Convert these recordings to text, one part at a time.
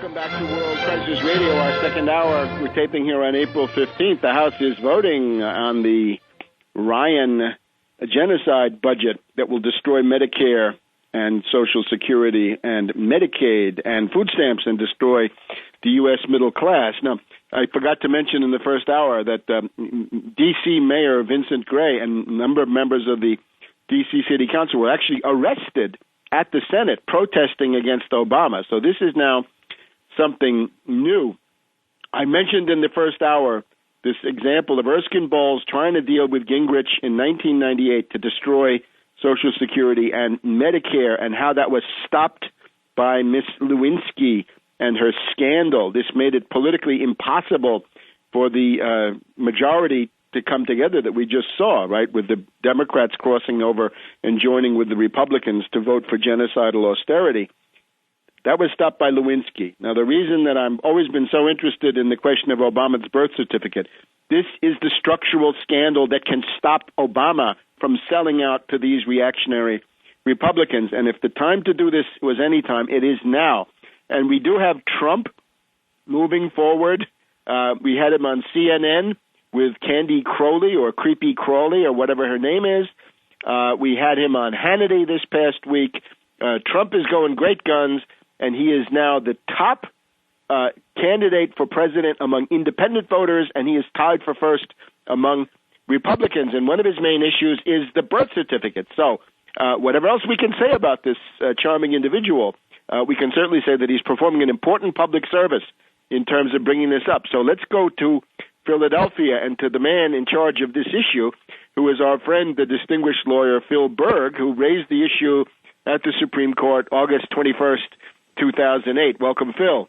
Welcome back to World Crisis Radio, our second hour. We're taping here on April 15th. The House is voting on the Ryan genocide budget that will destroy Medicare and Social Security and Medicaid and food stamps and destroy the U.S. middle class. Now, I forgot to mention in the first hour that D.C. Mayor Vincent Gray and a number of members of the D.C. City Council were actually arrested at the Senate protesting against Obama. So this is now something new. I mentioned in the first hour this example of Erskine Bowles trying to deal with Gingrich in 1998 to destroy Social Security and Medicare, and how that was stopped by Miss Lewinsky and her scandal. This made it politically impossible for the majority to come together that we just saw, right, with the Democrats crossing over and joining with the Republicans to vote for genocidal austerity. That was stopped by Lewinsky. Now, the reason that I've always been so interested in the question of Obama's birth certificate, this is the structural scandal that can stop Obama from selling out to these reactionary Republicans. And if the time to do this was any time, it is now. And we do have Trump moving forward. We had him on CNN with Candy Crowley or Creepy Crawley or whatever her name is. We had him on Hannity this past week. Trump is going great guns, and he is now the top candidate for president among independent voters, and he is tied for first among Republicans. And one of his main issues is the birth certificate. So whatever else we can say about this charming individual, we can certainly say that he's performing an important public service in terms of bringing this up. So let's go to Philadelphia and to the man in charge of this issue, who is our friend, the distinguished lawyer Phil Berg, who raised the issue at the Supreme Court August 21st, 2008. Welcome, Phil.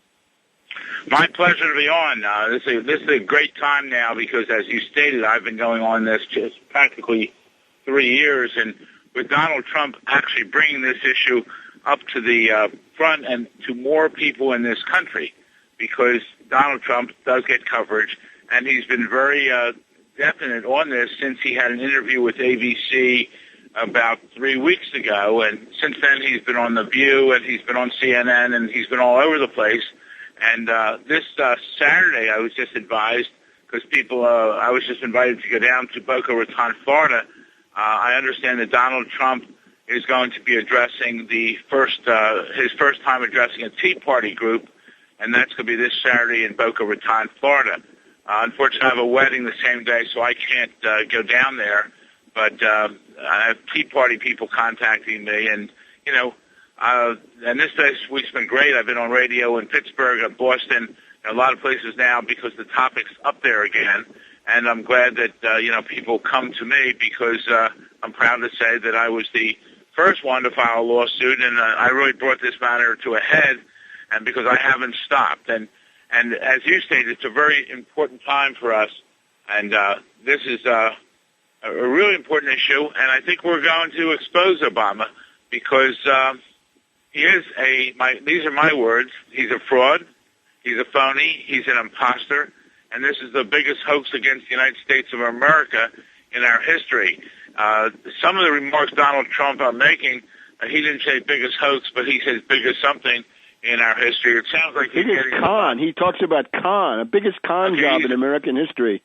My pleasure to be on. This is a great time now because, as you stated, I've been going on this just practically 3 years, and with Donald Trump actually bringing this issue up to the front and to more people in this country, because Donald Trump does get coverage, and he's been very definite on this since he had an interview with ABC about 3 weeks ago, and since then he's been on The View, and he's been on CNN, and he's been all over the place. And this Saturday, I was just advised, because I was just invited to go down to Boca Raton, Florida. I understand that Donald Trump is going to be addressing his first time addressing a Tea Party group, and that's going to be this Saturday in Boca Raton, Florida. Unfortunately, I have a wedding the same day, so I can't go down there. But I have Tea Party people contacting me, and and this week's been great. I've been on radio in Pittsburgh, Boston, a lot of places now because the topic's up there again. And I'm glad that people come to me because I'm proud to say that I was the first one to file a lawsuit, and I really brought this matter to a head, and because I haven't stopped. And as you stated, it's a very important time for us, and this is a really important issue, and I think we're going to expose Obama because he is these are my words, he's a fraud, he's a phony, he's an imposter, and this is the biggest hoax against the United States of America in our history. Some of the remarks Donald Trump are making, he didn't say biggest hoax, but he says biggest something in our history. It sounds like he's biggest con. He talks about con, a biggest con job in American history.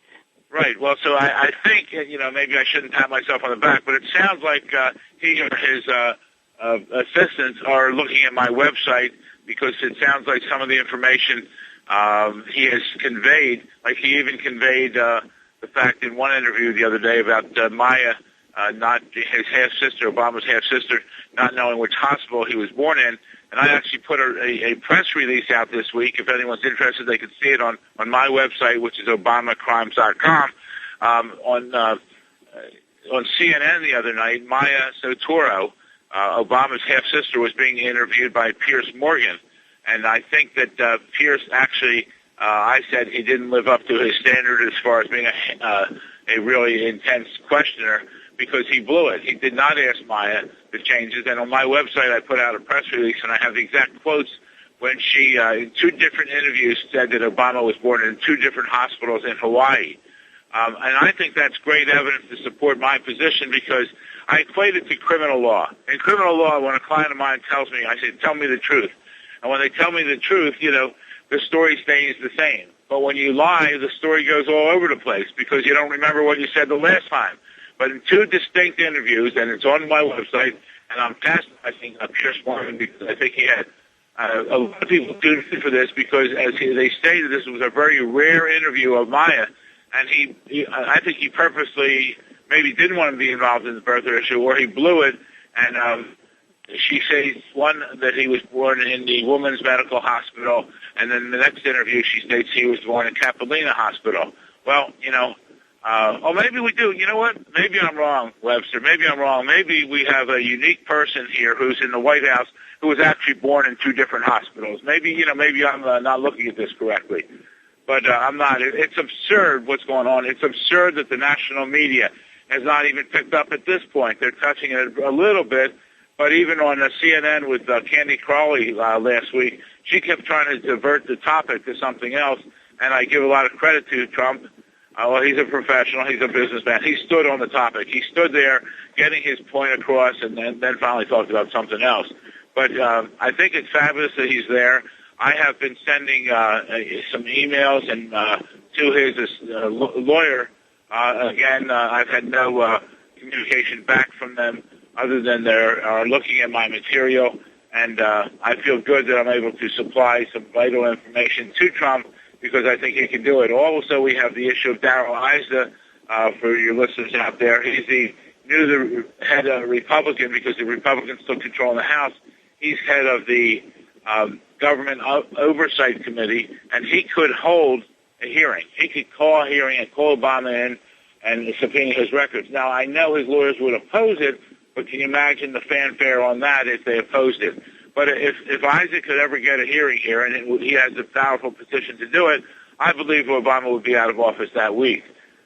Right. Well, so I think, maybe I shouldn't pat myself on the back, but it sounds like he or his assistants are looking at my website because it sounds like some of the information he has conveyed, like he even conveyed the fact in one interview the other day about Maya, not his half-sister, Obama's half-sister, not knowing which hospital he was born in. And I actually put a press release out this week. If anyone's interested, they can see it on my website, which is obamacrimes.com. On CNN the other night, Maya Sotoro, Obama's half-sister, was being interviewed by Piers Morgan. And I think that Piers actually, I said he didn't live up to his standard as far as being a really intense questioner, because he blew it. He did not ask Maya the changes. And on my website, I put out a press release, and I have the exact quotes when she, in 2 different interviews, said that Obama was born in 2 different hospitals in Hawaii. And I think that's great evidence to support my position because I equate it to criminal law. In criminal law, when a client of mine tells me, I say, tell me the truth. And when they tell me the truth, the story stays the same. But when you lie, the story goes all over the place because you don't remember what you said the last time. But in two distinct interviews, and it's on my website, and I'm chastising Pierce Morgan because I think he had a lot of people tuned in for this because, they stated, this was a very rare interview of Maya, and I think he purposely maybe didn't want to be involved in the birther issue, or he blew it, and she says, one, that he was born in the Women's Medical Hospital, and then the next interview she states he was born in Capelina Hospital. Well, or maybe we do. You know what? Maybe I'm wrong, Webster. Maybe I'm wrong. Maybe we have a unique person here who's in the White House who was actually born in two different hospitals. Maybe I'm not looking at this correctly. But I'm not. It's absurd what's going on. It's absurd that the national media has not even picked up at this point. They're touching it a little bit. But even on CNN with Candy Crawley last week, she kept trying to divert the topic to something else. And I give a lot of credit to Trump. Well, he's a professional. He's a businessman. He stood on the topic. He stood there getting his point across and then finally talked about something else. But I think it's fabulous that he's there. I have been sending some emails and to his lawyer. Again, I've had no communication back from them other than they're looking at my material. And I feel good that I'm able to supply some vital information to Trump because I think he can do it. Also, we have the issue of Darrell Issa, for your listeners out there. He's the head of Republican because the Republicans still control the House. He's head of the Government Oversight Committee, and he could hold a hearing. He could call a hearing and call Obama in and subpoena his records. Now, I know his lawyers would oppose it, but can you imagine the fanfare on that if they opposed it? But if Isaac could ever get a hearing here, and he has a powerful position to do it, I believe Obama would be out of office that week.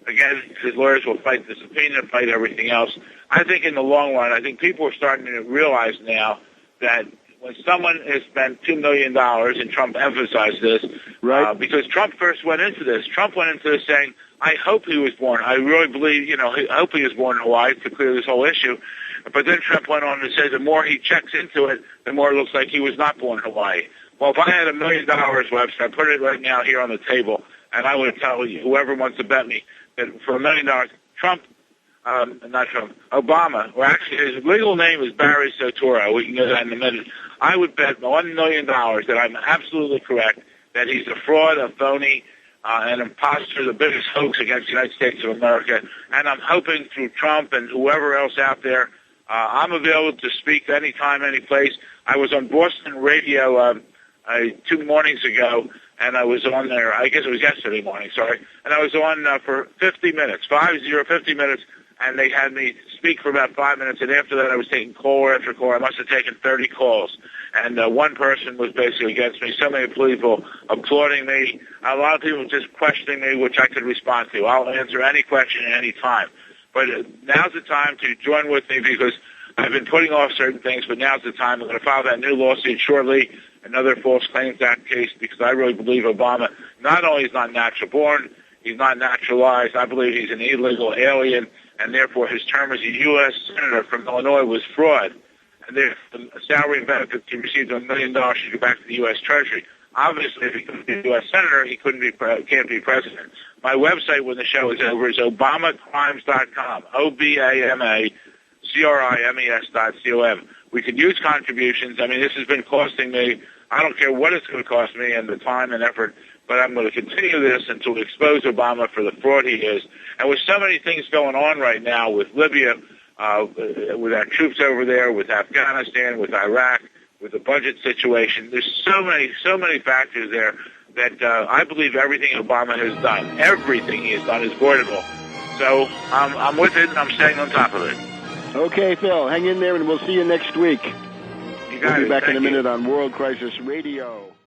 Again, his lawyers will fight the subpoena, fight everything else. I think in the long run, I think people are starting to realize now that when someone has spent $2 million, and Trump emphasized this, right? Because Trump first went into this. Trump went into this saying, I hope he was born. I really believe, I hope he was born in Hawaii to clear this whole issue. But then Trump went on to say the more he checks into it, the more it looks like he was not born in Hawaii. Well, if I had $1 million, Webster, I'd put it right now here on the table, and I would tell you, whoever wants to bet me, that for $1 million, Obama, or actually his legal name is Barry Soetoro, we can get that in a minute, I would bet $1 million that I'm absolutely correct, that he's a fraud, a phony, an imposter, the biggest hoax against the United States of America. And I'm hoping through Trump and whoever else out there, I'm available to speak anytime, any place. I was on Boston radio 2 mornings ago, and I was on there, I guess it was yesterday morning, sorry, and I was on for 50 minutes, 50 minutes, and they had me speak for about 5 minutes, and after that I was taking call after call. I must have taken 30 calls, and one person was basically against me, so many people applauding me, a lot of people just questioning me, which I could respond to. I'll answer any question at any time. But now's the time to join with me because I've been putting off certain things, but now's the time. I'm going to file that new lawsuit shortly, another False Claims Act case, because I really believe Obama not only is not natural born, he's not naturalized. I believe he's an illegal alien, and therefore his term as a U.S. Senator from Illinois was fraud. And the salary and benefits he received $1 million should go back to the U.S. Treasury. Obviously, if he couldn't be a U.S. Senator, he can't be president. My website when the show is over is ObamaCrimes.com, OBAMACRIMES.com. We could use contributions. I mean, this has been costing me, I don't care what it's going to cost me and the time and effort, but I'm going to continue this until we expose Obama for the fraud he is. And with so many things going on right now with Libya, with our troops over there, with Afghanistan, with Iraq, with the budget situation, there's so many factors there that I believe everything Obama has done, everything he has done is voidable. So I'm with it, and I'm staying on top of it. Okay, Phil, hang in there, and we'll see you next week. You got it. We'll be back in a Thank you. minute on World Crisis Radio.